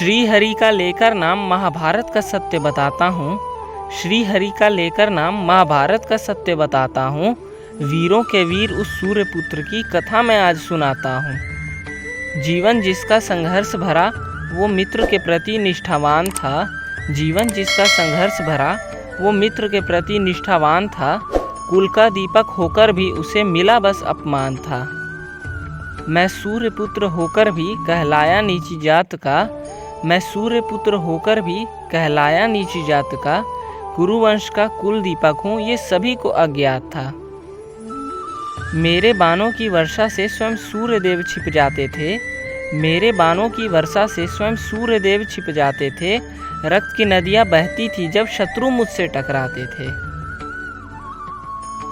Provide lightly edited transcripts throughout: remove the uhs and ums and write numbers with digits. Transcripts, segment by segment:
श्री हरि का लेकर नाम महाभारत का सत्य बताता हूँ। श्री हरि का लेकर नाम महाभारत का सत्य बताता हूँ। वीरों के वीर उस सूर्यपुत्र की कथा मैं आज सुनाता हूँ। जीवन जिसका संघर्ष भरा वो मित्र के प्रति निष्ठावान था। जीवन जिसका संघर्ष भरा वो मित्र के प्रति निष्ठावान था। कुल का दीपक होकर भी उसे मिला बस अपमान था। मैं सूर्यपुत्र होकर भी कहलाया नीची जात का। मैं सूर्यपुत्र होकर भी कहलाया नीची जात का। कुरुवंश का कुल दीपक हूँ ये सभी को अज्ञात था। मेरे बाणों की वर्षा से स्वयं सूर्यदेव छिप जाते थे। मेरे बाणों की वर्षा से स्वयं सूर्यदेव छिप जाते थे। रक्त की नदियाँ बहती थी जब शत्रु मुझसे टकराते थे।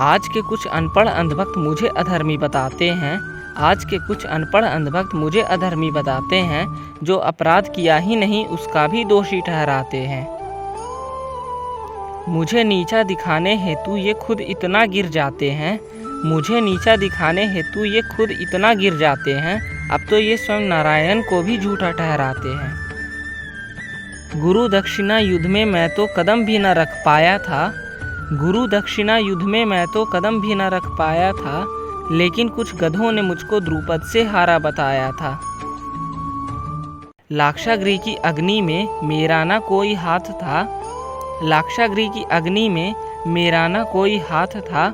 आज के कुछ अनपढ़ अंधभक्त मुझे अधर्मी बताते हैं। आज के कुछ अनपढ़ अंधभक्त मुझे अधर्मी बताते हैं। जो अपराध किया ही नहीं उसका भी दोषी ठहराते हैं। मुझे नीचा दिखाने हेतु ये खुद इतना गिर जाते हैं। मुझे नीचा दिखाने हेतु ये खुद इतना गिर जाते हैं। अब तो ये स्वयं नारायण को भी झूठा ठहराते हैं। गुरु दक्षिणा युद्ध में मैं तो कदम भी न रख पाया था। गुरु दक्षिणा युद्ध में मैं तो कदम भी न रख पाया था। लेकिन कुछ गधों ने मुझको द्रुपद से हारा बताया था। लाक्षागृह की अग्नि में मेरा ना कोई हाथ था। लाक्षागृह की अग्नि में मेरा ना कोई हाथ था।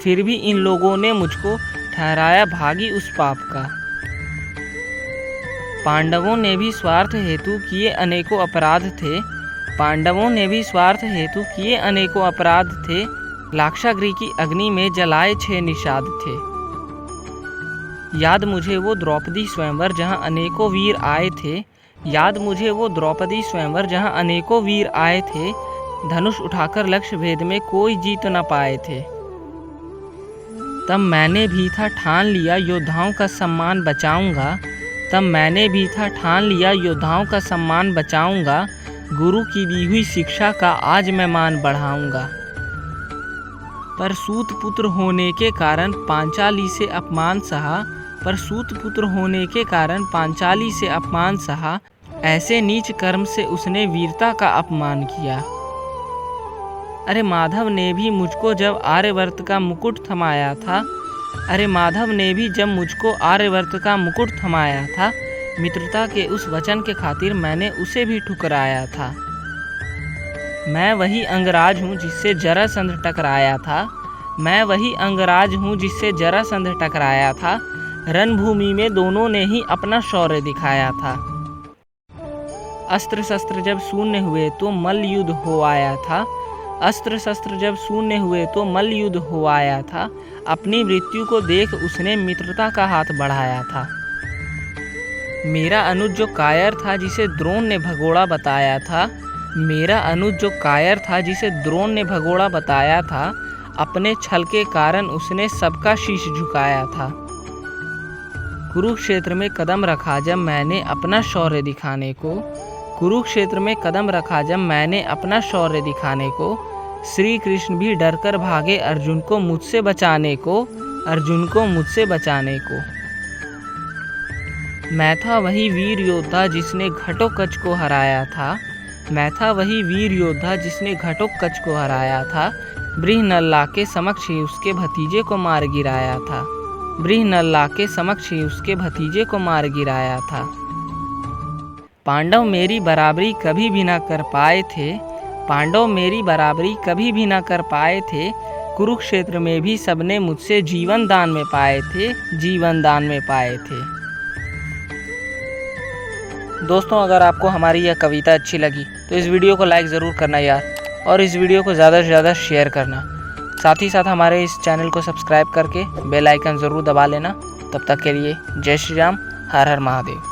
फिर भी इन लोगों ने मुझको ठहराया भागी उस पाप का। पांडवों ने भी स्वार्थ हेतु किए अनेकों अपराध थे। पांडवों ने भी स्वार्थ हेतु किए अनेकों अपराध थे। लाक्षागृह की अग्नि में जलाए 6 निषाद थे। याद मुझे वो द्रौपदी स्वयंवर जहाँ अनेकों वीर आए थे। याद मुझे वो द्रौपदी स्वयंवर जहाँ अनेकों वीर आए थे। धनुष उठाकर लक्ष्य भेद में कोई जीत न पाए थे। तब मैंने भी था ठान लिया योद्धाओं का सम्मान बचाऊंगा। तब मैंने भी था ठान लिया योद्धाओं का सम्मान बचाऊंगा। गुरु की दी हुई शिक्षा का आज मैं मान बढ़ाऊंगा। पर सूत पुत्र होने के कारण पांचाली से अपमान सहा। पर सूत पुत्र होने के कारण पांचाली से अपमान सहा। ऐसे नीच कर्म से उसने वीरता का अपमान किया। अरे माधव ने भी मुझको जब आर्यवर्त का मुकुट थमाया था। अरे माधव ने भी जब मुझको आर्यवर्त का मुकुट थमाया था। मित्रता के उस वचन के खातिर मैंने उसे भी ठुकराया था। मैं वही अंगराज हूँ जिससे जरासंध टकराया था। मैं वही अंगराज हूँ जिससे जरासंध टकराया था। रणभूमि में दोनों ने ही अपना शौर्य दिखाया था। अस्त्र शस्त्र जब शून्य हुए तो मल्ल युद्ध हो आया था। अस्त्र शस्त्र जब शून्य हुए तो मल्ल युद्ध हो आया था। अपनी मृत्यु को देख उसने मित्रता का हाथ बढ़ाया था। मेरा अनुज जो कायर था जिसे द्रोण ने भगोड़ा बताया था। मेरा अनुज जो कायर था जिसे द्रोण ने भगोड़ा बताया था। अपने छल के कारण उसने सबका शीश झुकाया था। कुरुक्षेत्र में कदम रखा जब मैंने अपना शौर्य दिखाने को। कुरुक्षेत्र में कदम रखा जब मैंने अपना शौर्य दिखाने को। श्री कृष्ण भी डरकर भागे अर्जुन को मुझसे बचाने को। अर्जुन को मुझसे बचाने को। मैं था वही वीर योद्धा जिसने घटोत्कच को हराया था। मैं था वही वीर योद्धा जिसने घटोत्कच को हराया था। बृहनल्ला के समक्ष ही उसके भतीजे को मार गिराया था। बृहनल्ला के समक्ष ही उसके भतीजे को मार गिराया था। पांडव मेरी बराबरी कभी भी ना कर पाए थे। पांडव मेरी बराबरी कभी भी ना कर पाए थे। कुरुक्षेत्र में भी सबने मुझसे जीवन दान में पाए थे। जीवन दान में पाए थे। दोस्तों, अगर आपको हमारी यह कविता अच्छी लगी तो इस वीडियो को लाइक ज़रूर करना यार, और इस वीडियो को ज़्यादा से ज़्यादा शेयर करना। साथ ही साथ हमारे इस चैनल को सब्सक्राइब करके बेल आइकन ज़रूर दबा लेना। तब तक के लिए जय श्री राम, हर हर महादेव।